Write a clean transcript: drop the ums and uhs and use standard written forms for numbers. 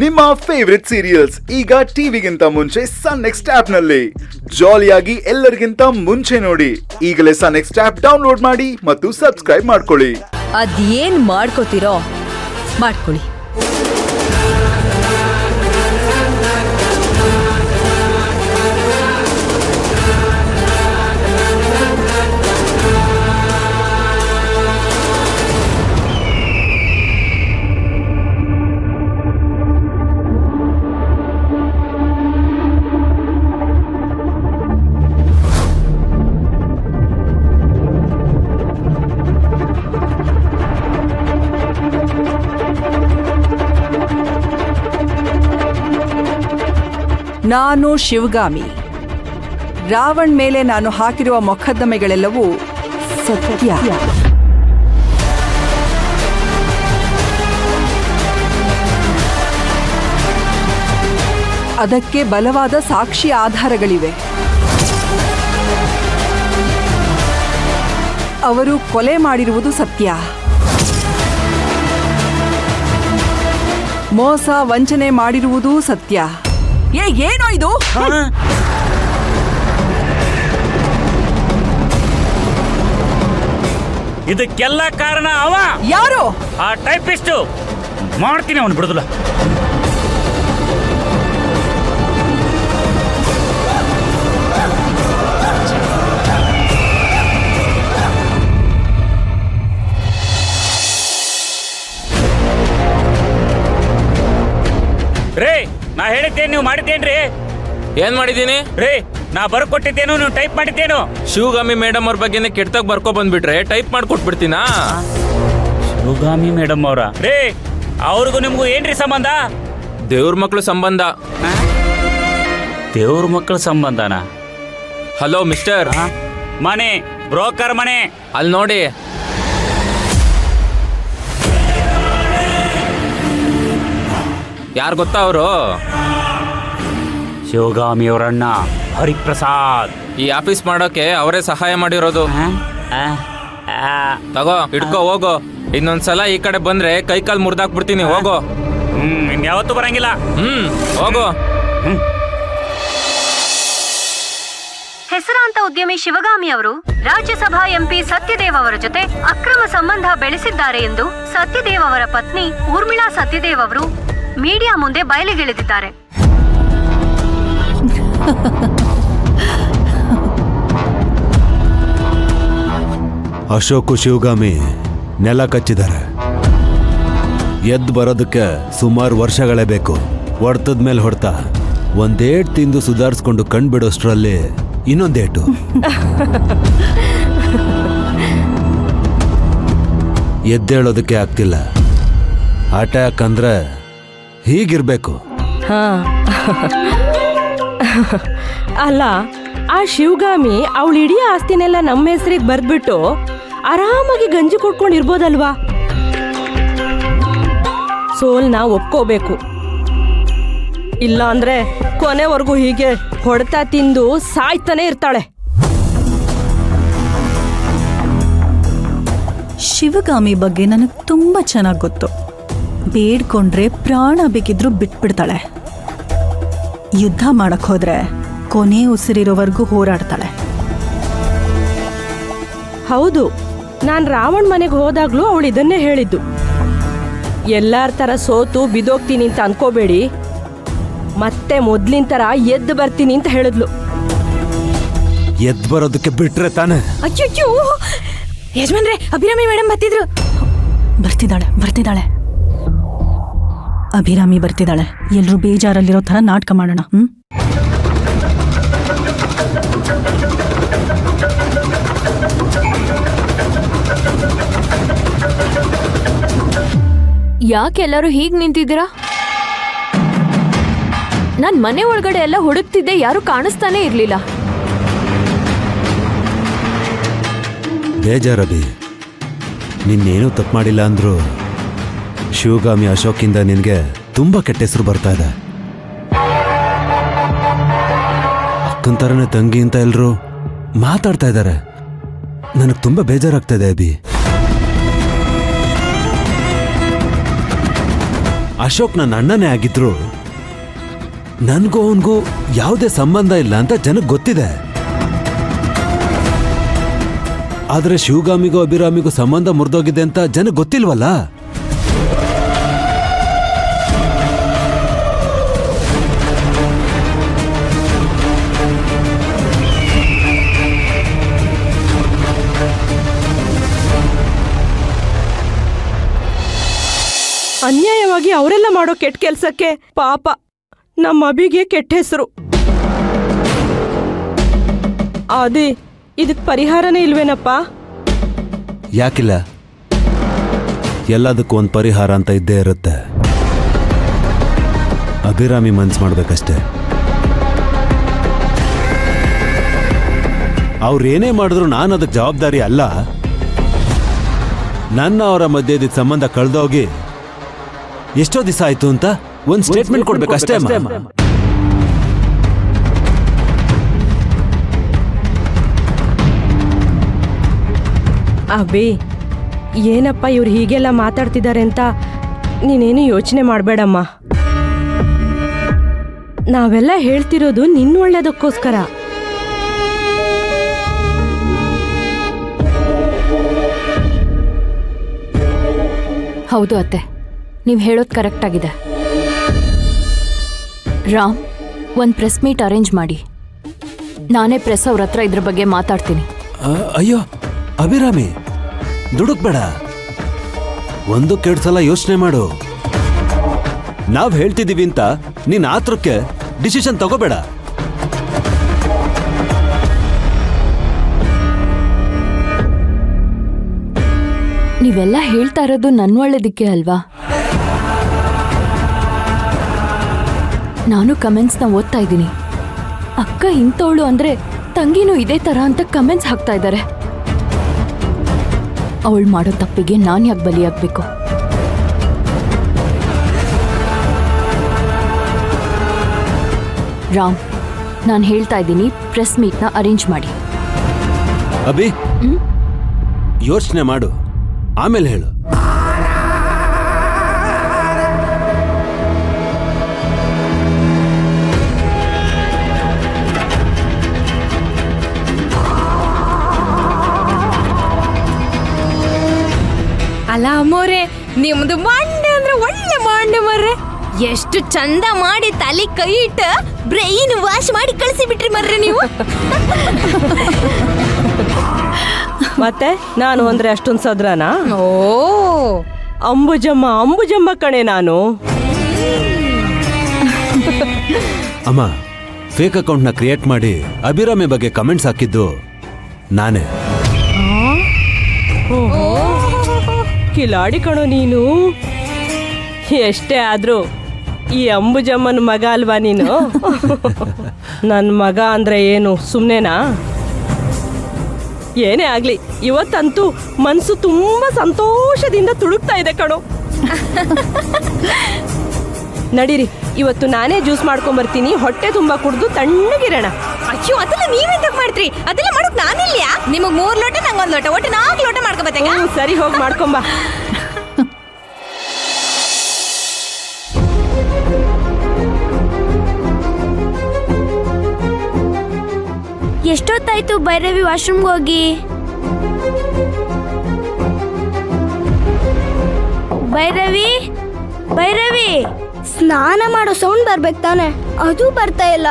ನಿಮ್ಮ favourite serials ಈಗ ಟಿವಿಗಿಂತ ಮುಂಚೆ ಸನ್ ನೆಕ್ಸ್ಟ್ ಆಪ್ ನಲ್ಲಿ ಜಾಲಿಯಾಗಿ ಎಲ್ಲರಿಗಿಂತ ಮುಂಚೆ ನೋಡಿ. ಈಗಲೇ ಸನ್ ನೆಕ್ಸ್ಟ್ ಆಪ್ ಡೌನ್ಲೋಡ್ ಮಾಡಿ ಮತ್ತು ಸಬ್ಸ್ಕ್ರೈಬ್ ಮಾಡ್ಕೊಳ್ಳಿ. ಅದೇನ್ ಮಾಡ್ಕೋತಿರೋ ಮಾಡ್ಕೊಳ್ಳಿ. ನಾನು ಶಿವಗಾಮಿ. ರಾವಣ್ ಮೇಲೆ ನಾನು ಹಾಕಿರುವ ಮೊಕದ್ದಮೆಗಳೆಲ್ಲವೂ ಸತ್ಯ. ಅದಕ್ಕೆ ಬಲವಾದ ಸಾಕ್ಷಿ ಆಧಾರಗಳಿವೆ. ಅವರು ಕೊಲೆ ಮಾಡಿರುವುದು ಸತ್ಯ. ಮೋಸ ವಂಚನೆ ಮಾಡಿರುವುದೂ ಸತ್ಯ. ಏನೋ ಇದು? ಇದಕ್ಕೆಲ್ಲ ಕಾರಣ ಅವ. ಯಾರು? ಆ ಟೈಪಿಸ್ಟು. ಮಾಡ್ತೀನಿ ಅವನು ಬಿಡುದಿಲ್ಲ. ರೇ, ನಾ ಹೇಳಿದ್ದೇನು ನೀವು ಮಾಡಿದ್ದೇನ್ರಿ? ಏನ್ ಮಾಡಿದೀನಿ ರೇ? ನಾ ಬರ್ಕೊಟ್ಟಿದ್ದೇನು, ನೀವು ಟೈಪ್ ಮಾಡಿದ್ದೇನು? ಶಿವಗಾಮಿ ಮೇಡಮ್ ಅವ್ರ ಬಗ್ಗೆ ಕೆಟ್ಟದಾಗ ಬರ್ಕೊ ಬಂದ್ಬಿಟ್ರೆ ಟೈಪ್ ಮಾಡ್ಕೊಟ್ಬಿಡ್ತೀನಾ? ಶಿವಗಾಮಿ ಮೇಡಮ್ ಅವರ? ರೇ, ಅವ್ರಿಗೂ ನಿಮ್ಗೂ ಏನ್ರಿ ಸಂಬಂಧ? ದೇವ್ರ ಮಕ್ಳು ಸಂಬಂಧ. ದೇವ್ರ ಮಕ್ಕಳ ಸಂಬಂಧನಾ? Hello mister. ಮನೆ ಬ್ರೋಕರ್ ಮನೆ ಅಲ್ಲಿ ನೋಡಿ. ಯಾರು ಗೊತ್ತಾ ಅವರು? ಶಿವಗಾಮಿ ಅವರಣ್ಣ ಹರಿಪ್ರಸಾದ್. ಈ ಆಫೀಸ್ ಮಾಡೋಕೆ ಅವರೇ ಸಹಾಯ ಮಾಡಿರೋದು. ತಗೋ ಇಟ್ಕೋ, ಹೋಗೋ. ಇನ್ನೊಂದ್ಸಲ ಈ ಕಡೆ ಬಂದ್ರೆ ಕೈ ಕಾಲು ಮುರಿದಾಕ್ಬಿಡ್ತೀನಿ. ಹೋಗೋ. ಇನ್ಯಾವತ್ತೂ ಬರಂಗಿಲ್ಲ. ಹೋಗೋ. ಹೆಸರಾಂತ ಉದ್ಯಮಿ ಶಿವಗಾಮಿ ಅವರು ರಾಜ್ಯಸಭಾ ಎಂಪಿ ಸತ್ಯದೇವ್ ಅವರ ಜೊತೆ ಅಕ್ರಮ ಸಂಬಂಧ ಬೆಳೆಸಿದ್ದಾರೆ ಎಂದು ಸತ್ಯದೇವ್ ಅವರ ಪತ್ನಿ ಊರ್ಮಿಳಾ ಸತ್ಯದೇವ್ ಅವರು ಮೀಡಿಯಾ ಮುಂದೆ ಬಯಲಿಗೆಳೆದಿದ್ದಾರೆ. ಅಶೋಕ್ ಶಿವಗಾಮಿ ನೆಲ ಕಚ್ಚಿದ್ದಾರೆ. ಎದ್ದು ಬರೋದಕ್ಕೆ ಸುಮಾರು ವರ್ಷಗಳೇ ಬೇಕು. ಹೊಡ್ತದ ಮೇಲೆ ಹೊಡ್ತ ಒಂದೇಟ್ ತಿಂದು ಸುಧಾರಿಸ್ಕೊಂಡು ಕಣ್ಬಿಡೋಷ್ಟ್ರಲ್ಲಿ ಇನ್ನೊಂದೇಟು. ಎದ್ದೇಳೋದಕ್ಕೆ ಆಗ್ತಿಲ್ಲ. ಅಟ್ಯಾಕ್ ಅಂದ್ರೆ ಹೀಗಿರ್ಬೇಕು. ಅಲ್ಲ, ಆ ಶಿವಗಾಮಿ ಅವಳ ಇಡೀ ಆಸ್ತಿನೆಲ್ಲ ನಮ್ಮ ಹೆಸರಿಗೆ ಬರ್ದ್ಬಿಟ್ಟು ಆರಾಮಾಗಿ ಗಂಜಿ ಕೊಡ್ಕೊಂಡಿರ್ಬೋದಲ್ವಾ? ಸೋಲ್ನ ಒಪ್ಕೋಬೇಕು. ಇಲ್ಲ ಅಂದ್ರೆ ಕೊನೆವರೆಗೂ ಹೀಗೆ ಹೊಡೆತ ತಿಂದು ಸಾಯ್ತಾನೆ ಇರ್ತಾಳೆ. ಶಿವಗಾಮಿ ಬಗ್ಗೆ ನನಗೆ ತುಂಬಾ ಚೆನ್ನಾಗಿ ಗೊತ್ತು. ಬೇಡ್ಕೊಂಡ್ರೆ ಪ್ರಾಣ ಬೇಕಿದ್ರು ಬಿಟ್ಬಿಡ್ತಾಳೆ. ಯುದ್ಧ ಮಾಡಕ್ ಹೋದ್ರೆ ಕೊನೆ ಉಸಿರಿರೋವರೆಗೂ ಹೋರಾಡ್ತಾಳೆ. ಹೌದು, ನಾನು ರಾವಣ್ ಮನೆಗೆ ಹೋದಾಗ್ಲೂ ಅವಳು ಇದನ್ನೇ ಹೇಳಿದ್ದು. ಎಲ್ಲಾರ ತರ ಸೋತು ಬಿದೋಗ್ತೀನಿ ಅಂತ ಅನ್ಕೋಬೇಡಿ, ಮತ್ತೆ ಮೊದ್ಲಿನ ತರ ಎದ್ದು ಬರ್ತೀನಿ ಅಂತ ಹೇಳಿದ್ಲು. ಎದ್ದು ಬರೋದಕ್ಕೆ ಬಿಟ್ರೆ ತಾನೆ. ಅಯ್ಯೋ ಯಜಮಾನ್ರೆ, ಅಭಿರಾಮಿ ಮೇಡಮ್ ಬರ್ತಿದ್ದಾಳೆ. ಅಭಿರಾಮಿ ಬರ್ತಿದ್ದಾಳೆ. ಎಲ್ರೂ ಬೇಜಾರಲ್ಲಿರೋ ತರ ನಾಟಕ ಮಾಡೋಣ. ಯಾಕೆಲ್ಲರೂ ಹೀಗ್ ನಿಂತಿದ್ದೀರಾ? ನಾನ್ ಮನೆ ಒಳಗಡೆ ಎಲ್ಲ ಹುಡುಕ್ತಿದ್ದೆ, ಯಾರು ಕಾಣಿಸ್ತಾನೆ ಇರ್ಲಿಲ್ಲ. ಬೇಜಾರಬಿ, ನಿನ್ನೇನೂ ತಪ್ಪು ಮಾಡಿಲ್ಲ ಅಂದ್ರು ಶಿವಗಾಮಿ ಅಶೋಕಿಂದ ನಿನಗೆ ತುಂಬಾ ಕೆಟ್ಟ ಹೆಸರು ಬರ್ತಾ ಇದೆ. ಅಕ್ಕನ ಥರನೇ ತಂಗಿ ಅಂತ ಎಲ್ಲರೂ ಮಾತಾಡ್ತಾ ಇದ್ದಾರೆ. ನನಗೆ ತುಂಬಾ ಬೇಜಾರಾಗ್ತಾ ಇದೆ ಅಭಿ. ಅಶೋಕ್ ನನ್ನ ಅಣ್ಣನೇ ಆಗಿದ್ರು ನನ್ಗೂ ಅವನ್ಗೂ ಯಾವುದೇ ಸಂಬಂಧ ಇಲ್ಲ ಅಂತ ಜನಕ್ಕೆ ಗೊತ್ತಿದೆ. ಆದ್ರೆ ಶಿವಗಾಮಿಗೂ ಅಭಿರಾಮಿಗೂ ಸಂಬಂಧ ಮುರಿದೋಗಿದೆ ಅಂತ ಜನಕ್ಕೆ ಗೊತ್ತಿಲ್ವಲ್ಲ. ಅನ್ಯಾಯವಾಗಿ ಅವರೆಲ್ಲ ಮಾಡೋ ಕೆಟ್ಟ ಕೆಲ್ಸಕ್ಕೆ ಪಾಪ ನಮ್ಮ ಅಭಿಗೆ ಕೆಟ್ಟ ಹೆಸರು. ಅದೇ ಇದಕ್ ಪರಿಹಾರನೇ ಇಲ್ವೇನಪ್ಪ? ಯಾಕಿಲ್ಲ, ಎಲ್ಲದಕ್ಕೂ ಒಂದು ಪರಿಹಾರ ಅಂತ ಇದ್ದೇ ಇರುತ್ತೆ. ಅಭಿರಾಮಿ ಮನ್ಸು ಮಾಡ್ಬೇಕಷ್ಟೆ. ಅವ್ರೇನೇ ಮಾಡಿದ್ರು ನಾನು ಅದಕ್ಕೆ ಜವಾಬ್ದಾರಿ ಅಲ್ಲ. ನನ್ನ ಅವರ ಮಧ್ಯೆ ಇದ್ದ ಸಂಬಂಧ ಕಳೆದೋಗಿ ಎಷ್ಟೋ ದಿವಸ ಆಯ್ತು ಅಂತ ಒಂದು ಸ್ಟೇಟ್ಮೆಂಟ್ ಕೊಡ್ಬೇಕಷ್ಟೇ. ಅಭಿ, ಏನಪ್ಪ ಇವ್ರು ಹೀಗೆಲ್ಲ ಮಾತಾಡ್ತಿದ್ದಾರೆ ಅಂತ ನೀನೇನು ಯೋಚನೆ ಮಾಡಬೇಡಮ್ಮ. ನಾವೆಲ್ಲ ಹೇಳ್ತಿರೋದು ನಿನ್ನ ಒಳ್ಳೇದಕ್ಕೋಸ್ಕರ. ಹೌದು ಅತ್ತೆ, ನೀವು ಹೇಳೋದು ಕರೆಕ್ಟ್ ಆಗಿದೆ. ರಾಮ್, ಒಂದು ಪ್ರೆಸ್ ಮೀಟ್ ಅರೇಂಜ್ ಮಾಡಿ. ನಾನೇ ಪ್ರೆಸ್ ಅವ್ರ ಹತ್ರ ಇದ್ರ ಬಗ್ಗೆ ಮಾತಾಡ್ತೀನಿ. ಅಯ್ಯೋ ಅಭಿರಾಮಿ, ದುಡುಕ್ಬೇಡ. ಒಂದು ಕೆಟ್ಟ ಸಲ ಯೋಚನೆ ಮಾಡು. ನಾವ್ ಹೇಳ್ತಿದೀವಿ ಅಂತ ನೀನ್ ಆತ್ರಕ್ಕೆ ಡಿಸಿಷನ್ ತಗೋಬೇಡ. ನೀವೆಲ್ಲ ಹೇಳ್ತಾ ಇರೋದು ನನ್ನ ಒಳ್ಳೇದಕ್ಕೆ ಅಲ್ವಾ? ನಾನು ಕಮೆಂಟ್ಸ್ನ ಓದ್ತಾ ಇದ್ದೀನಿ. ಅಕ್ಕ ಇಂಥವಳು ಅಂದ್ರೆ ತಂಗಿನೂ ಇದೇ ತರ ಅಂತ ಕಮೆಂಟ್ಸ್ ಹಾಕ್ತಾ ಇದ್ದಾರೆ. ಅವಳು ಮಾಡೋ ತಪ್ಪಿಗೆ ನಾನು ಯಾಕೆ ಬಲಿಯಾಗಬೇಕು? ರಾಮ್, ನಾನು ಹೇಳ್ತಾ ಇದ್ದೀನಿ, ಪ್ರೆಸ್ ಮೀಟ್ನ ಅರೇಂಜ್ ಮಾಡಿ. ಅಭಿ, ಯೋಚನೆ ಮಾಡು, ಆಮೇಲೆ ಹೇಳು. ಅಲ್ಲ ಅಮ್ಮೋರೆ, ನಿಮ್ದು ಮಂಡೆ ಅಂದ್ರೆ ಒಳ್ಳೆ ಮಂಡೆ ಮರ್ರೆ. ಎಷ್ಟು ಚಂದ ಮಾಡಿ ತಲೆ ಕೈ ಇಟ್ಟು ಬ್ರೈನ್ ವಾಶ್ ಮಾಡಿ ಕಳಿಸಿ ಬಿಟ್ರಿ ಮರ್ರೆ ನೀವು. ಮತ್ತೆ ನಾನು ಅಂದ್ರೆ ಅಷ್ಟೊಂದು ಸದ್ರನಾ? ಓ ಅಂಬುಜಮ್ಮ ಕಣೆ ನಾನು. ಅಮ್ಮ, ಫೇಕ್ ಅಕೌಂಟ್ನ ಕ್ರಿಯೇಟ್ ಮಾಡಿ ಅಭಿರಾಮಿ ಬಗ್ಗೆ ಕಮೆಂಟ್ಸ್ ಹಾಕಿದ್ದು ನಾನೇ. ಕಿಲಾಡಿ ಕಣೋ ನೀನು. ಎಷ್ಟೇ ಆದ್ರೂ ಈ ಅಂಬುಜಮ್ಮನ ಮಗ ಅಲ್ವಾ ನೀನು? ನನ್ನ ಮಗ ಅಂದ್ರೆ ಏನು ಸುಮ್ಮನೆನಾ? ಏನೇ ಆಗ್ಲಿ, ಇವತ್ತಂತೂ ಮನಸ್ಸು ತುಂಬಾ ಸಂತೋಷದಿಂದ ತುಳುಕ್ತಾ ಇದೆ ಕಣೋ. ನಡೀರಿ, ಇವತ್ತು ನಾನೇ ಜ್ಯೂಸ್ ಮಾಡ್ಕೊಂಡ್ ಬರ್ತೀನಿ. ಹೊಟ್ಟೆ ತುಂಬಾ ಕುಡ್ದು ತಣ್ಣಗಿರೋಣ. ಅಯ್ಯೋ, ಅದೆಲ್ಲ ನೀವೇಂತ ಮಾಡ್ತೀರಿ? ಅದೆಲ್ಲ ಮಾಡೋಕ್ ನಾನಿಲ್ಲ. ನಿಮಗ್ 3 ಲೋಟ, ನಂಗೊಂದು ಲೋಟ, ಒಟ್ಟು 4 ಲೋಟ ಮಾಡ್ಕೊಬತ್ತೇಗ. ಸರಿ, ಹೋಗಿ ಮಾಡ್ಕೊಂಬ. ಎಷ್ಟೊತ್ತಾಯ್ತು ಭೈರವಿ ವಾಶ್ರೂಮ್ಗೆ ಹೋಗಿ? ಭೈರವಿ, ಸ್ನಾನ ಮಾಡೋ ಸೌಂಡ್ ಬರ್ಬೇಕು ತಾನೆ? ಅದು ಬರ್ತಾ ಇಲ್ಲ.